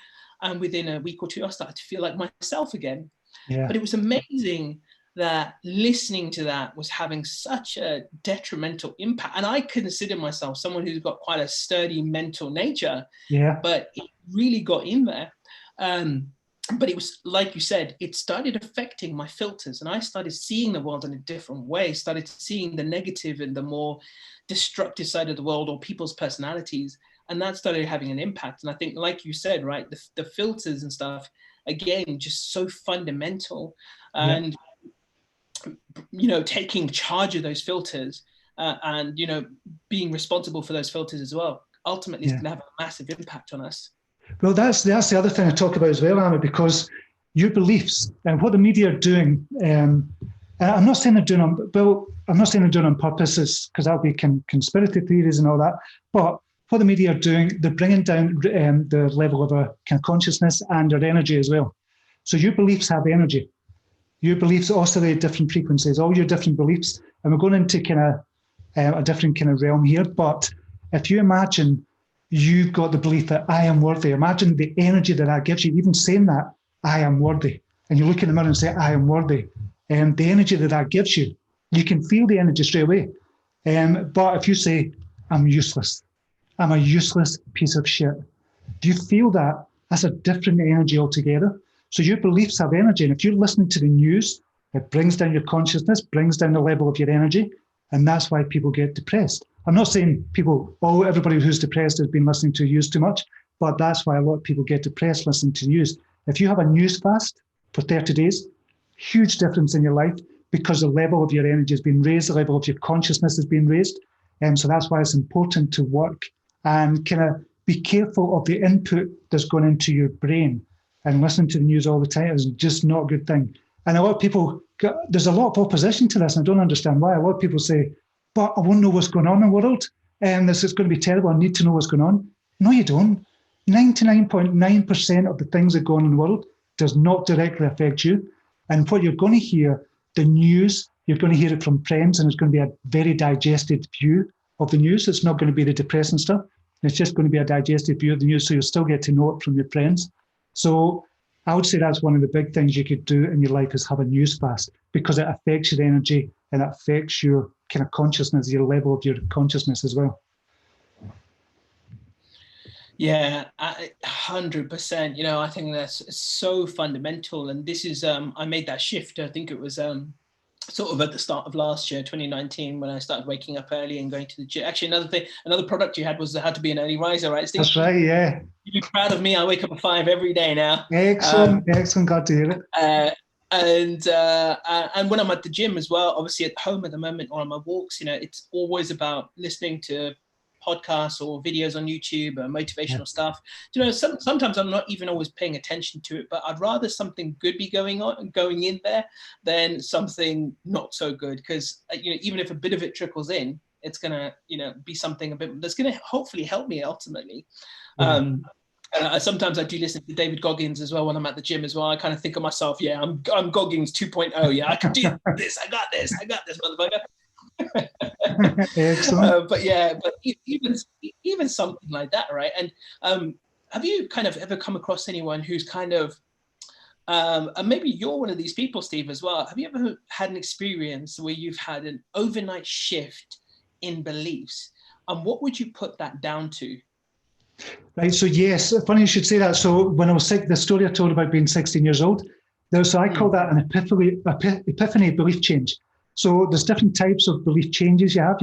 And within a week or two, I started to feel like myself again. Yeah. But it was amazing that listening to that was having such a detrimental impact. And I consider myself someone who's got quite a sturdy mental nature. Yeah. But it really got in there. But it was, like you said, it started affecting my filters, and I started seeing the world in a different way, started seeing the negative and the more destructive side of the world, or people's personalities. And that started having an impact. And I think, like you said, right, the filters and stuff, again, just so fundamental. And, taking charge of those filters and, being responsible for those filters as well, ultimately is going to have a massive impact on us. Well, that's the other thing I talk about as well, Amit, because your beliefs and what the media are doing, I'm not saying they're doing on purpose, because that'll be conspiracy theories and all that, but what the media are doing, they're bringing down the level of our kind of consciousness and our energy as well. So your beliefs have energy. Your beliefs oscillate different frequencies, all your different beliefs, and we're going into kind of a different kind of realm here, but if you imagine you've got the belief that I am worthy. Imagine the energy that gives you, even saying that, I am worthy. And you look in the mirror and say, I am worthy. And the energy that gives you, you can feel the energy straight away. But if you say, I'm useless, I'm a useless piece of shit, do you feel that? That's a different energy altogether. So your beliefs have energy. And if you're listening to the news, it brings down your consciousness, brings down the level of your energy. And that's why people get depressed. I'm not saying everybody who's depressed has been listening to news too much, but that's why a lot of people get depressed listening to news. If you have a news fast for 30 days, huge difference in your life, because the level of your energy has been raised, the level of your consciousness has been raised. And so that's why it's important to work and kind of be careful of the input that's going into your brain. And listening to the news all the time is just not a good thing. And a lot of people, there's a lot of opposition to this, and I don't understand why. A lot of people say, but I won't know what's going on in the world, and this is going to be terrible. I need to know what's going on. No, you don't. 99.9% of the things that go on in the world does not directly affect you. And what you're going to hear, the news, you're going to hear it from friends, and it's going to be a very digested view of the news. It's not going to be the depressing stuff. It's just going to be a digested view of the news, so you'll still get to know it from your friends. So I would say that's one of the big things you could do in your life, is have a news fast, because it affects your energy and it affects your kind of consciousness, your level of your consciousness as well. Yeah, 100%. I think that's so fundamental. And this is, I made that shift. I think it was sort of at the start of last year, 2019, when I started waking up early and going to the gym. Actually, another product you had was how to be an early riser, right, Steve? That's right, yeah. You'd be proud of me. I wake up at 5 every day now. Excellent, glad to hear it. And when I'm at the gym as well, obviously at home at the moment or on my walks, it's always about listening to podcasts or videos on YouTube or motivational stuff. Sometimes I'm not even always paying attention to it, but I'd rather something good be going in there than something not so good, because even if a bit of it trickles in, it's gonna be something a bit that's gonna hopefully help me ultimately. Sometimes I do listen to David Goggins as well when I'm at the gym as well. I kind of think of myself, I'm Goggins 2.0. Yeah, I can do this. I got this, motherfucker. Excellent. But even something like that, right? And have you kind of ever come across anyone who's kind of, and maybe you're one of these people, Steve, as well. Have you ever had an experience where you've had an overnight shift in beliefs? And what would you put that down to? Right, so yes, funny you should say that. So when I was sick, the story I told about being 16 years old, so I call that an epiphany belief change. So there's different types of belief changes you have.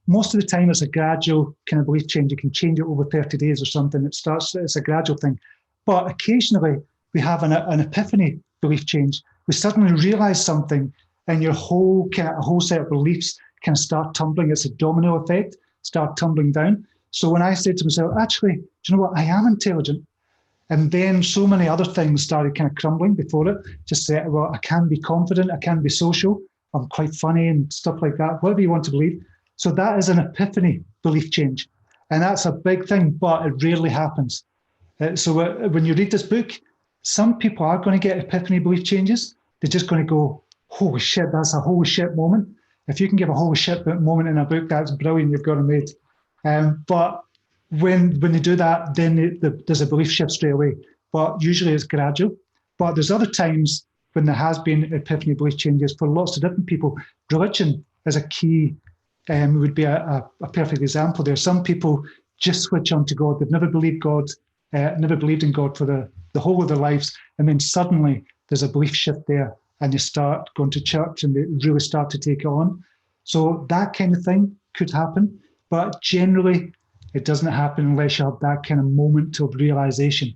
Most of the time it's a gradual kind of belief change. You can change it over 30 days or something. It's a gradual thing. But occasionally we have an epiphany belief change. We suddenly realize something, and your whole set of beliefs kind of start tumbling. It's a domino effect, start tumbling down. So when I said to myself, actually, do you know what? I am intelligent. And then so many other things started kind of crumbling before it. Just say, well, I can be confident, I can be social, I'm quite funny and stuff like that, whatever you want to believe. So that is an epiphany belief change. And that's a big thing, but it rarely happens. So when you read this book, some people are going to get epiphany belief changes. They're just going to go, holy shit, that's a holy shit moment. If you can give a holy shit moment in a book, that's brilliant, you've got it made. But when they do that, then there's a belief shift straight away. But usually it's gradual. But there's other times when there has been epiphany belief changes for lots of different people. Religion is a key, would be a perfect example there. Some people just switch on to God. They've never believed in God for the whole of their lives. And then suddenly there's a belief shift there and they start going to church and they really start to take it on. So that kind of thing could happen. But generally, it doesn't happen unless you have that kind of moment of realization.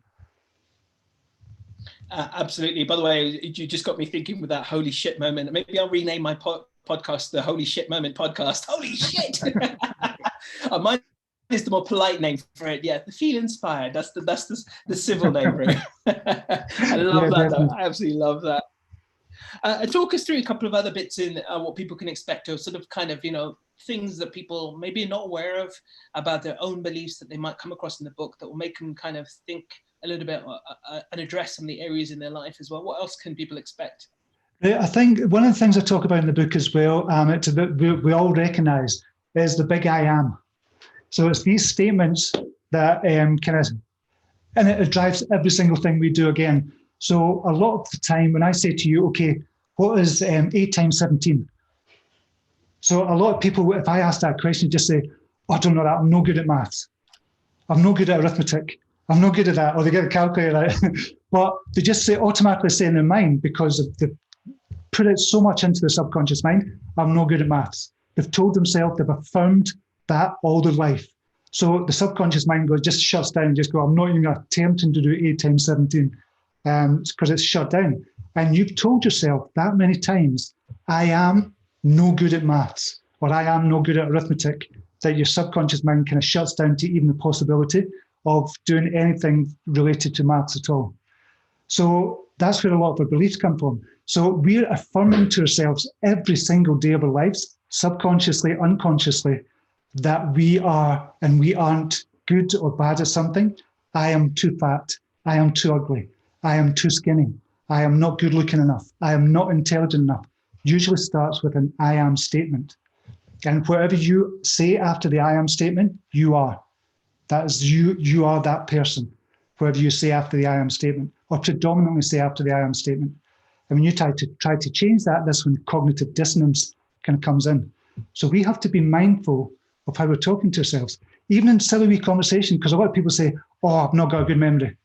Absolutely. By the way, you just got me thinking with that holy shit moment. Maybe I'll rename my podcast the Holy Shit Moment Podcast. Holy shit! Mine is the more polite name for it. Yeah, the Feel Inspired. That's the civil name for it. I love that. Though. I absolutely love that. Talk us through a couple of other bits in what people can expect, or sort of kind of, things that people maybe are not aware of about their own beliefs that they might come across in the book that will make them kind of think a little bit and address some of the areas in their life as well. What else can people expect? I think one of the things I talk about in the book as well, we all recognize, is the big I am. So it's these statements that and it drives every single thing we do again. So a lot of the time when I say to you, okay, what is 8 times 17? So a lot of people, if I ask that question, just say, oh, I don't know that, I'm no good at maths. I'm no good at arithmetic. I'm no good at that. Or they get a calculator out. But they just automatically say in their mind, because they've put it so much into their subconscious mind, I'm no good at maths. They've told themselves, they've affirmed that all their life. So the subconscious mind just shuts down and just go, I'm not even attempting to do 8 times 17 because it's shut down. And you've told yourself that many times, I am no good at maths, or I am no good at arithmetic, that your subconscious mind kind of shuts down to even the possibility of doing anything related to maths at all. So that's where a lot of our beliefs come from. So we're affirming to ourselves every single day of our lives, subconsciously, unconsciously, that we are and we aren't good or bad at something. I am too fat. I am too ugly. I am too skinny. I am not good looking enough. I am not intelligent enough. Usually starts with an I am statement. And whatever you say after the I am statement, you are. That is you are that person, whatever you say after the I am statement, or predominantly say after the I am statement. And when you try to change that, that's when cognitive dissonance kind of comes in. So we have to be mindful of how we're talking to ourselves, even in silly wee conversation, because a lot of people say, oh, I've not got a good memory.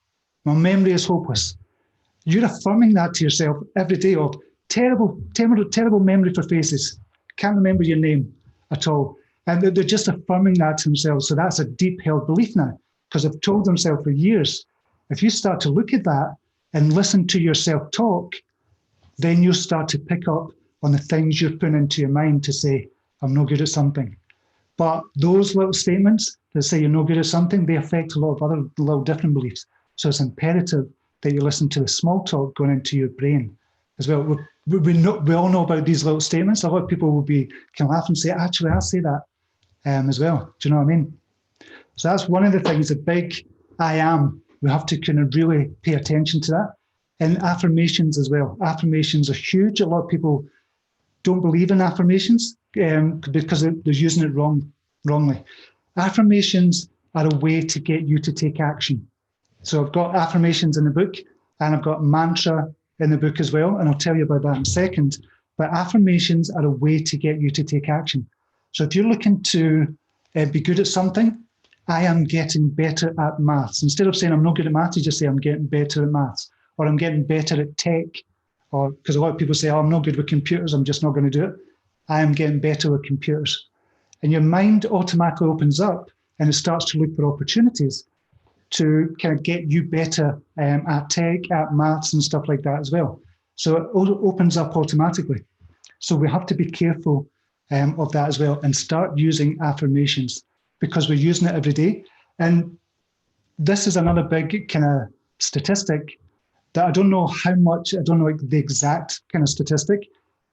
My memory is hopeless. You're affirming that to yourself every day of terrible memory for faces. Can't remember your name at all. And they're just affirming that to themselves. So that's a deep held belief now, because they've told themselves for years. If you start to look at that and listen to yourself talk, then you'll start to pick up on the things you're putting into your mind to say, I'm no good at something. But those little statements that say you're no good at something, they affect a lot of other little different beliefs. So it's imperative that you listen to the small talk going into your brain as well. We all know about these little statements. A lot of people will can laugh and say, actually, I say that as well. Do you know what I mean? So that's one of the things, the big I am. We have to kind of really pay attention to that. And affirmations as well. Affirmations are huge. A lot of people don't believe in affirmations because they're using it wrongly. Affirmations are a way to get you to take action. So I've got affirmations in the book, and I've got mantra in the book as well, and I'll tell you about that in a second. But affirmations are a way to get you to take action. So if you're looking to be good at something, I am getting better at maths. Instead of saying I'm not good at maths, you just say I'm getting better at maths, or I'm getting better at tech, or because a lot of people say, oh, I'm not good with computers, I'm just not going to do it. I am getting better with computers. And your mind automatically opens up and it starts to look for opportunities to kind of get you better at tech, at maths and stuff like that as well. So it opens up automatically. So we have to be careful of that as well, and start using affirmations, because we're using it every day. And this is another big kind of statistic that I don't know how much, I don't know the exact kind of statistic,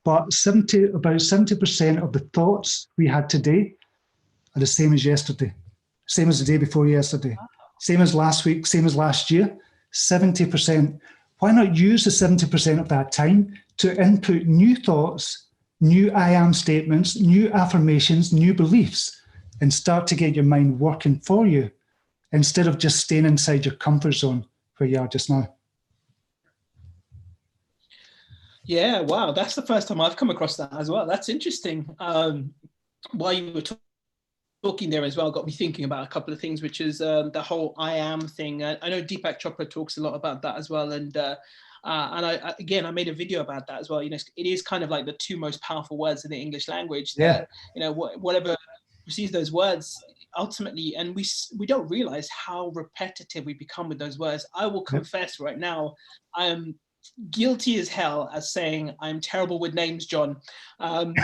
but about 70% of the thoughts we had today are the same as yesterday, same as the day before yesterday, same as last week, same as last year, 70%. Why not use the 70% of that time to input new thoughts, new I am statements, new affirmations, new beliefs, and start to get your mind working for you instead of just staying inside your comfort zone where you are just now. Yeah, wow, that's the first time I've come across that as well. That's interesting. While you were talking there as well, got me thinking about a couple of things, which is the whole I am thing. I know Deepak Chopra talks a lot about that as well. And I made a video about that as well. You know, it is kind of like the two most powerful words in the English language. That, you know, whatever receives those words ultimately, and we don't realize how repetitive we become with those words. I will confess right now, I am guilty as hell as saying I'm terrible with names, John, but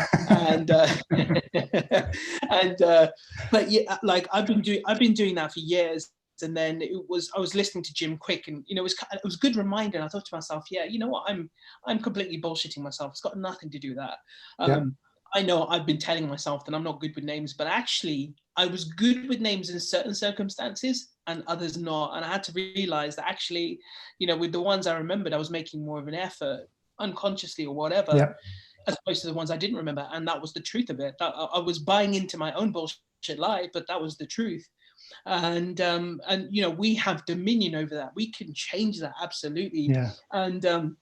yeah, like I've been doing that for years. And then I was listening to Jim Quick, and you know, it was a good reminder. And I thought to myself, yeah, you know what, I'm completely bullshitting myself. It's got nothing to do with that. I know I've been telling myself that I'm not good with names, but actually I was good with names in certain circumstances and others not. And I had to realize that actually, you know, with the ones I remembered, I was making more of an effort unconsciously or whatever, as opposed to the ones I didn't remember. And that was the truth of it. I was buying into my own bullshit lie, but that was the truth. And you know, we have dominion over that. We can change that, absolutely. And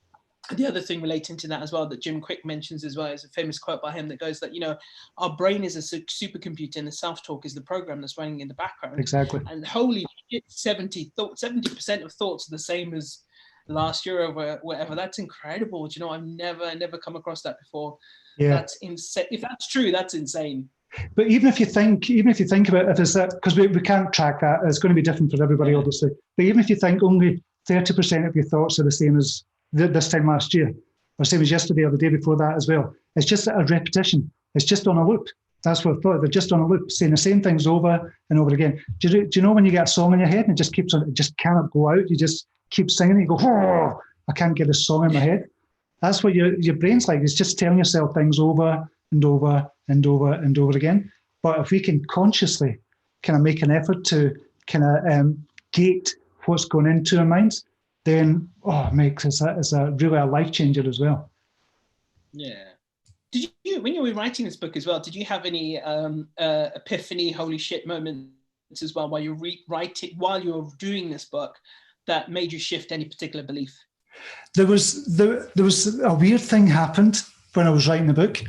the other thing relating to that as well that Jim Quick mentions as well is a famous quote by him that goes that, you know, our brain is a supercomputer and the self-talk is the program that's running in the background. Exactly. And holy shit, 70% of thoughts are the same as last year or whatever. That's incredible. Do you know, I've never come across that before. That's insane. If that's true, that's insane. But even if you think about it as that, because we can't track that, it's going to be different for everybody, obviously. But even if you think only 30% of your thoughts are the same as this time last year, or same as yesterday or the day before that as well, it's just a repetition. It's just on a loop. That's what I thought. They're just on a loop, saying the same things over and over again. Do you know when you get a song in your head and it just keeps on, it just cannot go out? You just keep singing it. You go, oh, I can't get a song in my head. That's what your brain's like. It's just telling yourself things over and over and over and over again. But if we can consciously kind of make an effort to kind of gate what's going into our minds, then it's really a life changer as well. Yeah. Did you, when you were writing this book as well, did you have any epiphany, holy shit moments as well while you were doing this book that made you shift any particular belief? There was a weird thing happened when I was writing the book.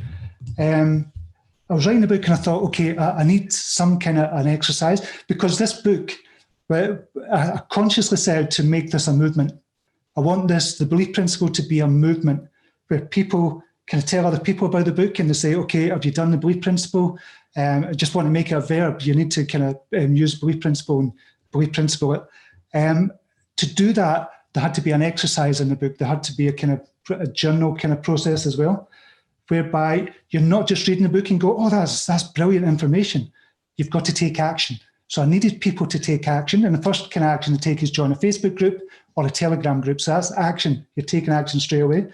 I was writing the book and I thought, okay, I need some kind of an exercise, because this book, I consciously said to make this a movement. I want the belief principle to be a movement where people kind of tell other people about the book and they say, okay, have you done the belief principle? I just want to make it a verb. You need to kind of use belief principle and belief principle it. To do that, there had to be an exercise in the book. There had to be a kind of a journal kind of process as well, whereby you're not just reading the book and go, oh, that's brilliant information. You've got to take action. So I needed people to take action. And the first kind of action to take is join a Facebook group or a Telegram group. So that's action. You're taking action straight away.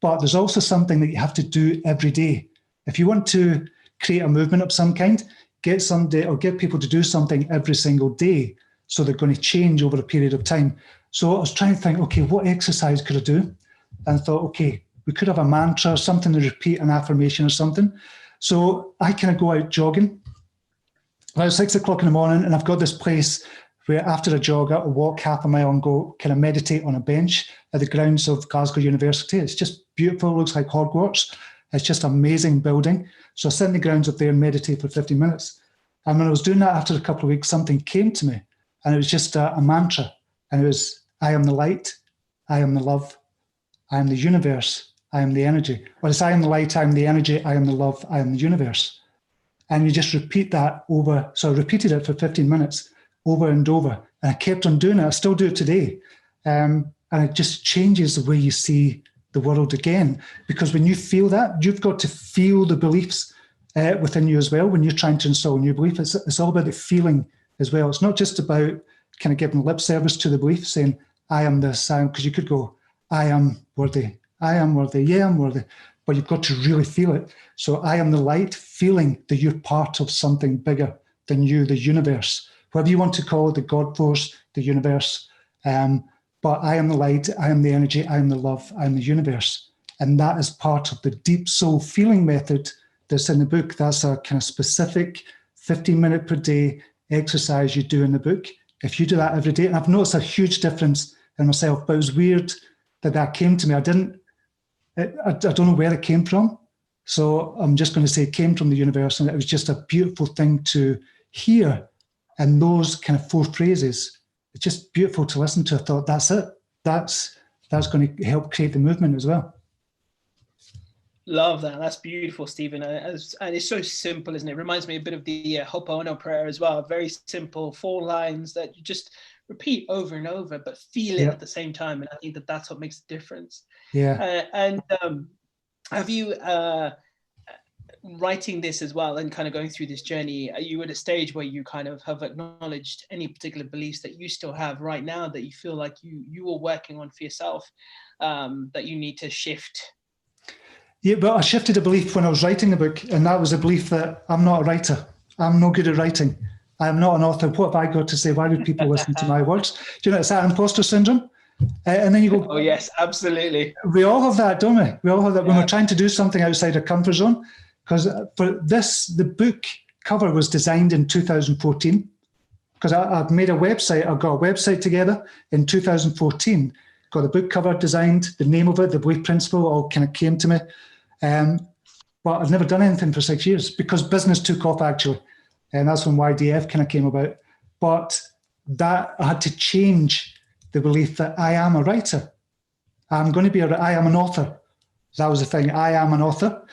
But there's also something that you have to do every day. If you want to create a movement of some kind, get somebody or get people to do something every single day, so they're going to change over a period of time. So I was trying to think, okay, what exercise could I do? And I thought, okay, we could have a mantra or something to repeat, an affirmation or something. So I kind of go out jogging about 6 o'clock in the morning, and I've got this place where after a jog, I'll walk half a mile and go kind of meditate on a bench at the grounds of Glasgow University. It's just beautiful, looks like Hogwarts. It's just an amazing building. So I sit in the grounds up there and meditate for 50 minutes. And when I was doing that after a couple of weeks, something came to me, and it was just a mantra. And it was, I am the light, I am the love, I am the universe, I am the energy. Well, it's I am the light, I am the energy, I am the love, I am the universe. And you just repeat that over. So I repeated it for 15 minutes over and over. And I kept on doing it. I still do it today. And it just changes the way you see the world again. Because when you feel that, you've got to feel the beliefs within you as well. When you're trying to install a new belief, it's all about the feeling as well. It's not just about kind of giving lip service to the belief, saying, I am this, I am, because you could go, I am worthy, yeah, I'm worthy. But you've got to really feel it. So I am the light, feeling that you're part of something bigger than you, the universe, whatever you want to call it, the God force, the universe. But I am the light, I am the energy, I am the love, I am the universe. And that is part of the deep soul feeling method that's in the book. That's a kind of specific 15-minute per day exercise you do in the book. If you do that every day, and I've noticed a huge difference in myself, but it was weird that came to me. I don't know where it came from. So I'm just going to say it came from the universe, and it was just a beautiful thing to hear. And those kind of 4 phrases, it's just beautiful to listen to. I thought, that's it. That's going to help create the movement as well. Love that. That's beautiful, Stephen. And it's so simple, isn't it? It reminds me a bit of the Ho'oponopono prayer as well. Very simple, 4 lines that you just repeat over and over, but feel it at the same time. And I think that's what makes the difference. Yeah. Have you, writing this as well and kind of going through this journey, are you at a stage where you kind of have acknowledged any particular beliefs that you still have right now that you feel like you are working on for yourself, that you need to shift? Yeah, but I shifted a belief when I was writing the book, and that was a belief that I'm not a writer. I'm no good at writing. I'm not an author. What have I got to say? Why would people listen to my words? Do you know, it's that imposter syndrome. And then you go, oh, yes, absolutely. We all have that, don't we? We all have that when we're trying to do something outside our comfort zone. Because for this, the book cover was designed in 2014. Because I've made a website. I got a website together in 2014. Got the book cover designed, the name of it, the belief principle, all kind of came to me. But I've never done anything for 6 years because business took off, actually. And that's when YDF kind of came about. But that I had to change the belief that I am a writer. I'm going to be I am an author. That was the thing. I am an author.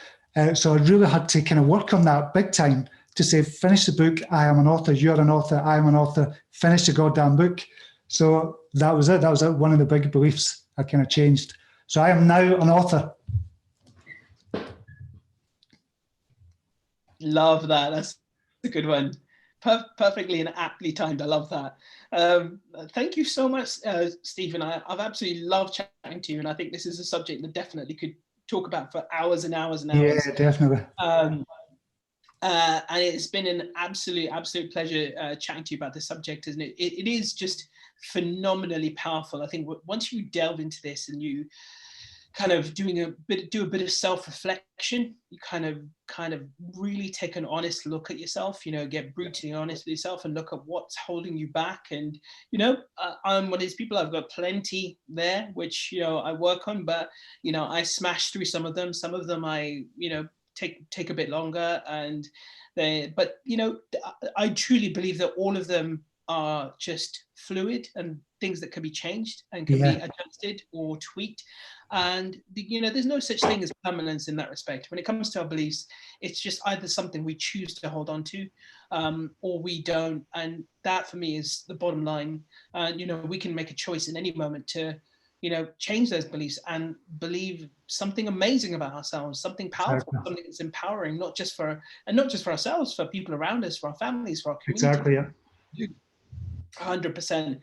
So I really had to kind of work on that big time to say, finish the book. I am an author. You're an author. I am an author. Finish the goddamn book. So that was it. That was one of the big beliefs I kind of changed. So I am now an author. Love that. That's a good one. Perfectly and aptly timed. I love that. Thank you so much, Stephen. I've absolutely loved chatting to you, and I think this is a subject that definitely could talk about for hours and hours and hours. Yeah, definitely. And it's been an absolute pleasure chatting to you about this subject, isn't it? It is just phenomenally powerful. I think once you delve into this and you kind of do a bit of self-reflection, you kind of really take an honest look at yourself, get brutally honest with yourself and look at what's holding you back. And, I'm one of these people, I've got plenty there, which, I work on, but, I smash through some of them. Some of them I, take a bit longer, but I truly believe that all of them are just fluid and things that can be changed and can be adjusted or tweaked. And there's no such thing as permanence in that respect. When it comes to our beliefs, it's just either something we choose to hold on to, or we don't. And that for me is the bottom line. We can make a choice in any moment to change those beliefs and believe something amazing about ourselves, something powerful, something that's empowering, not just for ourselves, for people around us, for our families, for our community. Exactly, yeah. 100%.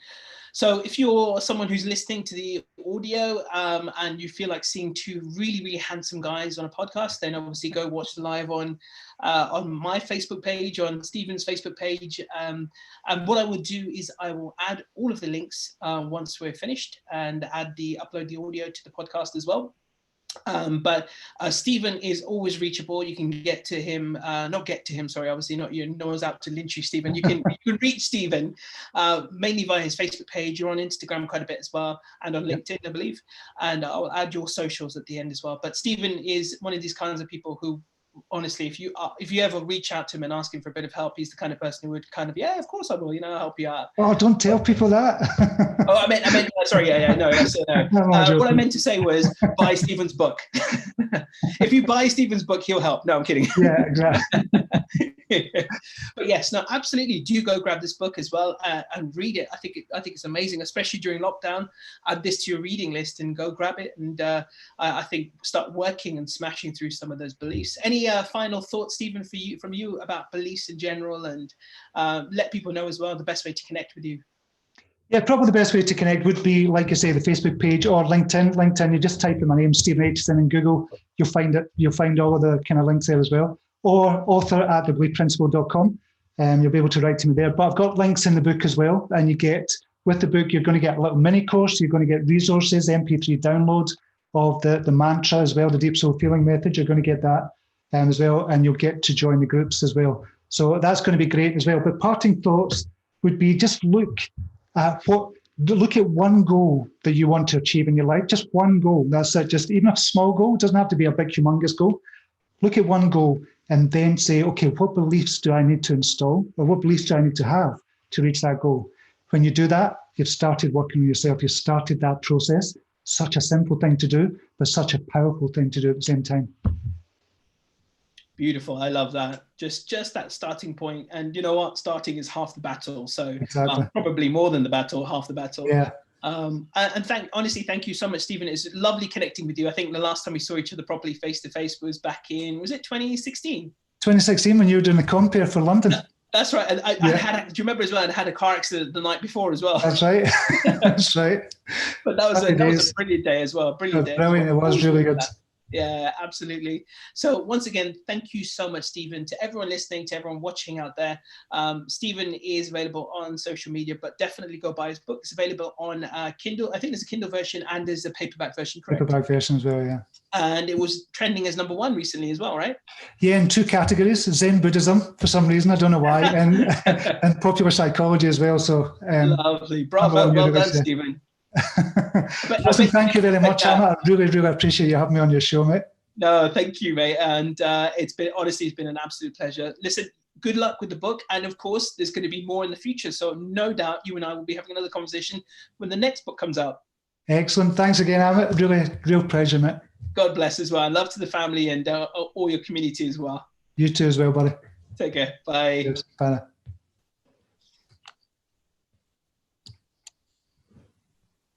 So if you're someone who's listening to the audio and you feel like seeing 2 really, really handsome guys on a podcast, then obviously go watch the live on my Facebook page, on Stephen's Facebook page. And what I will do is I will add all of the links once we're finished and upload the audio to the podcast as well. But Stephen is always reachable. You can get to him, obviously not you. No one's out to lynch you, Stephen. You can reach Stephen mainly via his Facebook page. You're on Instagram quite a bit as well, and on LinkedIn, I believe. And I'll add your socials at the end as well. But Stephen is one of these kinds of people who, honestly, if you ever reach out to him and ask him for a bit of help, he's the kind of person who would kind of, yeah, of course I will, I'll help you out. Oh, don't tell people that. I meant, sorry, no. What I meant to say was buy Stephen's book. If you buy Steven's book, he'll help. No, I'm kidding. Yeah, exactly. But yes, no, absolutely. Do go grab this book as well and read it. I think it's amazing, especially during lockdown. Add this to your reading list and go grab it. And I think start working and smashing through some of those beliefs. Any final thoughts, Stephen, from you about beliefs in general, and let people know as well the best way to connect with you? Yeah, probably the best way to connect would be, like I say, the Facebook page or LinkedIn. LinkedIn, you just type in my name, Steven Aitchison, in Google. You'll find it. You'll find all of the kind of links there as well. Or author@thebeliefprinciple.com. You'll be able to write to me there. But I've got links in the book as well. And you get, with the book, you're going to get a little mini course. You're going to get resources, MP3 downloads of the mantra as well, the Deep Soul Feeling Method. You're going to get that as well. And you'll get to join the groups as well. So that's going to be great as well. But parting thoughts would be just look at one goal that you want to achieve in your life. Just one goal. That's it. Just even a small goal. It doesn't have to be a big, humongous goal. Look at one goal and then say, okay, what beliefs do I need to install, or what beliefs do I need to have to reach that goal? When you do that, you've started working on yourself. You've started that process. Such a simple thing to do, but such a powerful thing to do at the same time. Beautiful. I love that. Just that starting point. And you know what? Starting is half the battle. So exactly. Probably more than the battle, half the battle. Yeah. And honestly, thank you so much, Stephen. It's lovely connecting with you. I think the last time we saw each other properly face to face was back in, was it 2016? 2016, when you were doing the compare for London. That's right. And I had, do you remember as well? I had a car accident the night before as well. That's right. That's right. But that was a brilliant day as well. Brilliant day. Brilliant. It was really good. Yeah, absolutely. So once again, thank you so much, Stephen. To everyone listening, to everyone watching out there, Stephen is available on social media, but definitely go buy his book. It's available on Kindle. I think there's a Kindle version and there's a paperback version, correct? Paperback version as well, yeah. And it was trending as #1 recently as well, right? Yeah, in 2 categories, Zen Buddhism, for some reason, I don't know why, and popular psychology as well. So lovely. Bravo. Well done, Stephen. Listen, thank you very much, Amit. I really, really appreciate you having me on your show, mate. No, thank you, mate. And it's been an absolute pleasure. Listen, good luck with the book. And of course, there's going to be more in the future. So no doubt you and I will be having another conversation when the next book comes out. Excellent. Thanks again, Amit. Really, real pleasure, mate. God bless as well. And love to the family and all your community as well. You too as well, buddy. Take care. Bye. Cheers. Bye now.